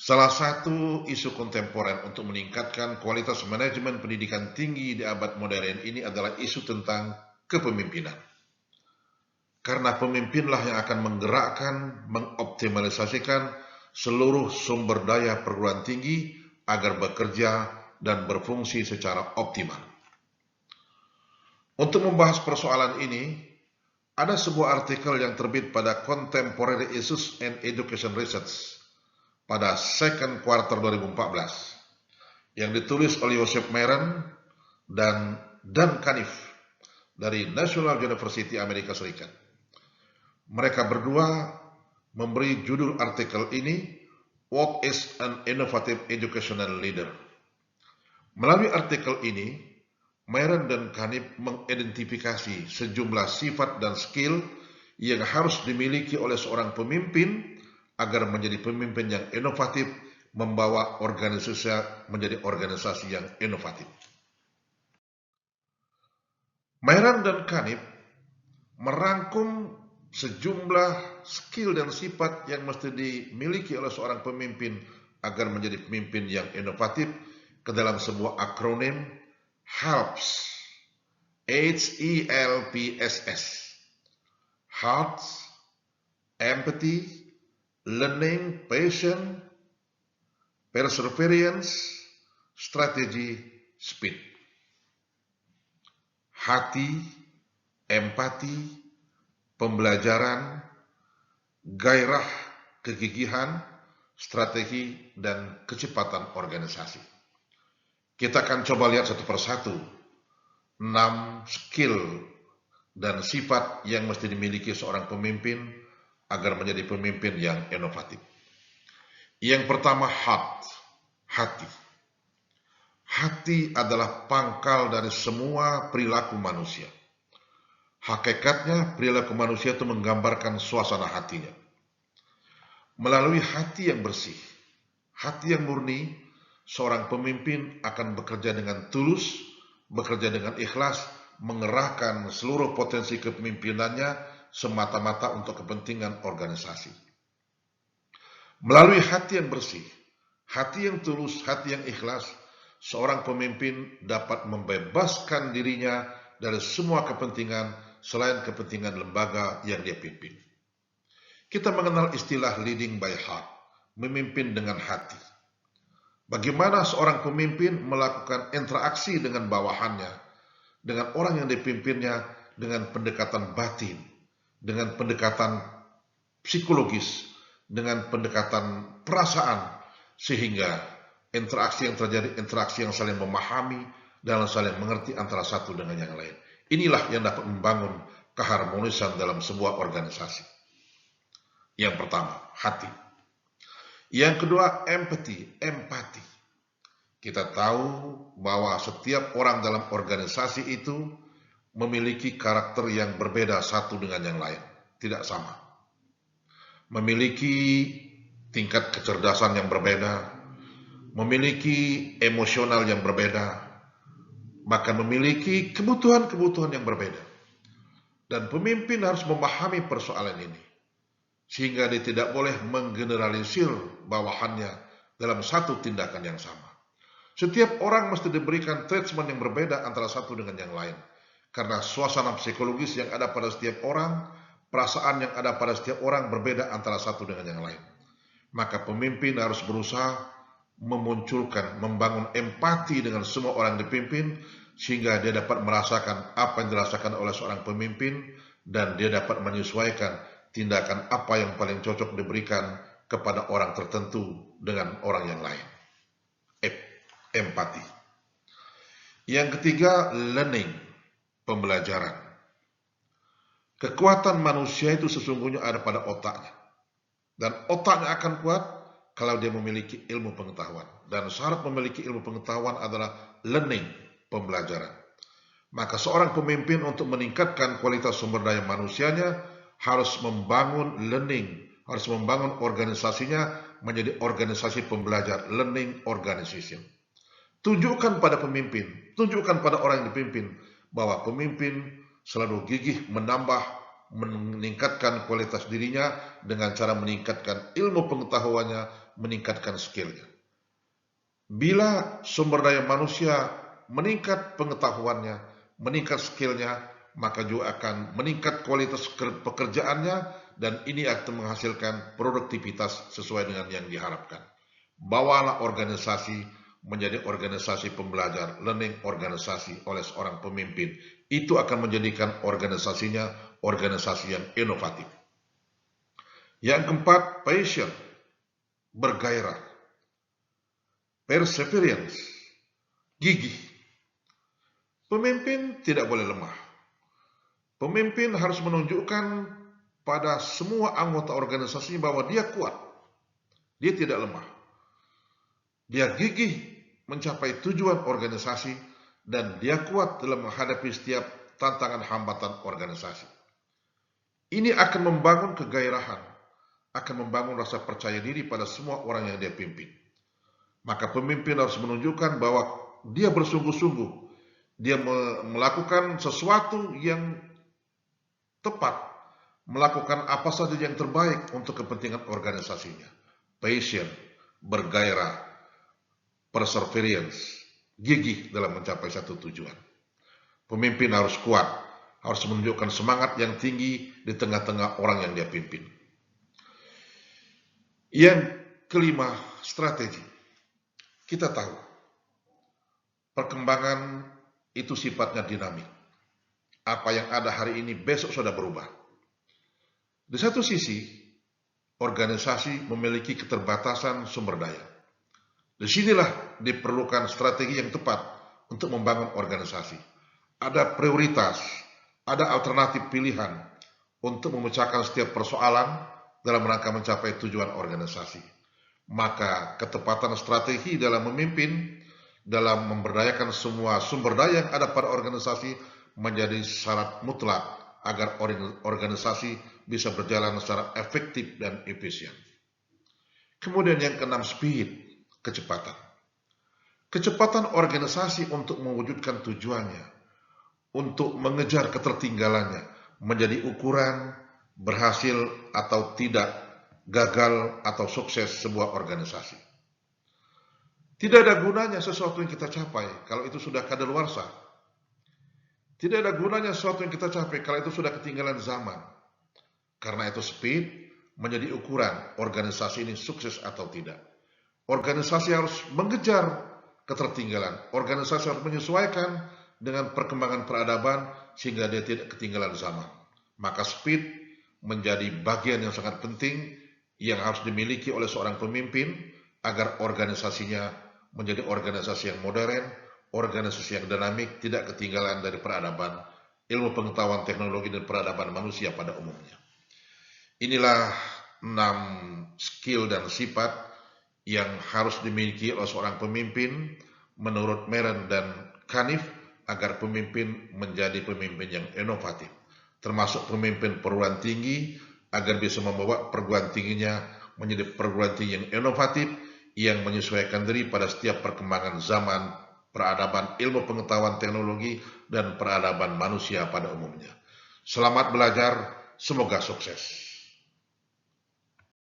Salah satu isu kontemporer untuk meningkatkan kualitas manajemen pendidikan tinggi di abad modern ini adalah isu tentang kepemimpinan. Karena pemimpinlah yang akan menggerakkan, mengoptimalisasikan seluruh sumber daya perguruan tinggi agar bekerja dan berfungsi secara optimal. Untuk membahas persoalan ini, ada sebuah artikel yang terbit pada Contemporary Issues and Education Research pada second quarter 2014 yang ditulis oleh Joseph Meren dan Dan Kanif dari National University Amerika Serikat. Mereka berdua memberi judul artikel ini What is an Innovative Educational Leader? Melalui artikel ini, Meren dan Kanif mengidentifikasi sejumlah sifat dan skill yang harus dimiliki oleh seorang pemimpin agar menjadi pemimpin yang inovatif, membawa organisasi menjadi organisasi yang inovatif. Meren dan Kanif merangkum sejumlah skill dan sifat yang mesti dimiliki oleh seorang pemimpin agar menjadi pemimpin yang inovatif ke dalam sebuah akronim HELPS. HELPSS. Hearts, Empathy, Learning, Passion, Perseverance, Strategy, Speed. Hati, empati, pembelajaran, gairah, kegigihan, strategi, dan kecepatan organisasi. Kita akan coba lihat satu persatu 6 skill dan sifat yang mesti dimiliki seorang pemimpin agar menjadi pemimpin yang inovatif. Yang pertama, hati. Hati adalah pangkal dari semua perilaku manusia. Hakikatnya perilaku manusia itu menggambarkan suasana hatinya. Melalui hati yang bersih, hati yang murni, seorang pemimpin akan bekerja dengan tulus, bekerja dengan ikhlas, mengerahkan seluruh potensi kepemimpinannya semata-mata untuk kepentingan organisasi. Melalui hati yang bersih, hati yang tulus, hati yang ikhlas, seorang pemimpin dapat membebaskan dirinya dari semua kepentingan selain kepentingan lembaga yang dia pimpin. Kita mengenal istilah leading by heart, memimpin dengan hati. Bagaimana seorang pemimpin melakukan interaksi dengan bawahannya, dengan orang yang dipimpinnya, dengan pendekatan batin, dengan pendekatan psikologis, dengan pendekatan perasaan, sehingga interaksi yang terjadi, interaksi yang saling memahami dan saling mengerti antara satu dengan yang lain. Inilah yang dapat membangun keharmonisan dalam sebuah organisasi. Yang pertama, hati. Yang kedua, empati. Kita tahu bahwa setiap orang dalam organisasi itu memiliki karakter yang berbeda satu dengan yang lain, tidak sama. Memiliki tingkat kecerdasan yang berbeda, memiliki emosional yang berbeda, bahkan memiliki kebutuhan-kebutuhan yang berbeda. Dan pemimpin harus memahami persoalan ini, sehingga dia tidak boleh menggeneralisir bawahannya dalam satu tindakan yang sama. Setiap orang mesti diberikan treatment yang berbeda antara satu dengan yang lain. Karena suasana psikologis yang ada pada setiap orang, perasaan yang ada pada setiap orang berbeda antara satu dengan yang lain. Maka pemimpin harus berusaha memunculkan, membangun empati dengan semua orang dipimpin, sehingga dia dapat merasakan apa yang dirasakan oleh seorang pemimpin, dan dia dapat menyesuaikan tindakan apa yang paling cocok diberikan kepada orang tertentu dengan orang yang lain. Empati. Yang ketiga, learning, pembelajaran. Kekuatan manusia itu sesungguhnya ada pada otaknya. Dan otaknya akan kuat kalau dia memiliki ilmu pengetahuan. Dan syarat memiliki ilmu pengetahuan adalah learning, pembelajaran. Maka seorang pemimpin untuk meningkatkan kualitas sumber daya manusianya harus membangun learning, harus membangun organisasinya menjadi organisasi pembelajar, learning organization. Tunjukkan pada pemimpin, tunjukkan pada orang yang dipimpin bahwa pemimpin selalu gigih meningkatkan kualitas dirinya dengan cara meningkatkan ilmu pengetahuannya, meningkatkan skillnya. Bila sumber daya manusia meningkat pengetahuannya, meningkat skillnya, maka juga akan meningkat kualitas pekerjaannya, dan ini akan menghasilkan produktivitas sesuai dengan yang diharapkan. Bawalah organisasi menjadi organisasi pembelajar, learning organisasi oleh seorang pemimpin. Itu akan menjadikan organisasinya organisasi yang inovatif. Yang keempat, passion, bergairah. Perseverance, gigih. Pemimpin tidak boleh lemah. Pemimpin harus menunjukkan pada semua anggota organisasinya bahwa dia kuat. Dia tidak lemah. Dia gigih mencapai tujuan organisasi dan dia kuat dalam menghadapi setiap tantangan hambatan organisasi. Ini akan membangun kegairahan, akan membangun rasa percaya diri pada semua orang yang dia pimpin. Maka pemimpin harus menunjukkan bahwa dia bersungguh-sungguh, dia melakukan sesuatu yang tepat, melakukan apa saja yang terbaik untuk kepentingan organisasinya. Passion, bergairah, perseverance, gigih dalam mencapai satu tujuan. Pemimpin harus kuat, harus menunjukkan semangat yang tinggi di tengah-tengah orang yang dia pimpin. Yang kelima, strategi. Kita tahu, perkembangan itu sifatnya dinamik. Apa yang ada hari ini besok sudah berubah. Di satu sisi, organisasi memiliki keterbatasan sumber daya. Disinilah diperlukan strategi yang tepat untuk membangun organisasi. Ada prioritas, ada alternatif pilihan untuk memecahkan setiap persoalan dalam rangka mencapai tujuan organisasi. Maka ketepatan strategi dalam memimpin, dalam memberdayakan semua sumber daya yang ada pada organisasi menjadi syarat mutlak agar organisasi bisa berjalan secara efektif dan efisien. Kemudian yang keenam, speed, kecepatan. Kecepatan organisasi untuk mewujudkan tujuannya, untuk mengejar ketertinggalannya, menjadi ukuran berhasil atau tidak, gagal atau sukses sebuah organisasi. Tidak ada gunanya sesuatu yang kita capai kalau itu sudah kadaluarsa. Tidak ada gunanya sesuatu yang kita capai kalau itu sudah ketinggalan zaman. Karena itu speed menjadi ukuran organisasi ini sukses atau tidak. Organisasi harus mengejar ketertinggalan. Organisasi harus menyesuaikan dengan perkembangan peradaban sehingga dia tidak ketinggalan zaman. Maka speed menjadi bagian yang sangat penting yang harus dimiliki oleh seorang pemimpin agar organisasinya menjadi organisasi yang modern, organisasi yang dinamik, tidak ketinggalan dari peradaban, ilmu pengetahuan teknologi dan peradaban manusia pada umumnya. Inilah 6 skill dan sifat yang harus dimiliki oleh seorang pemimpin menurut Meren dan Kanif agar pemimpin menjadi pemimpin yang inovatif, termasuk pemimpin perguruan tinggi agar bisa membawa perguruan tingginya menjadi perguruan tinggi yang inovatif yang menyesuaikan diri pada setiap perkembangan zaman, peradaban, ilmu pengetahuan teknologi dan peradaban manusia pada umumnya. Selamat belajar, semoga sukses.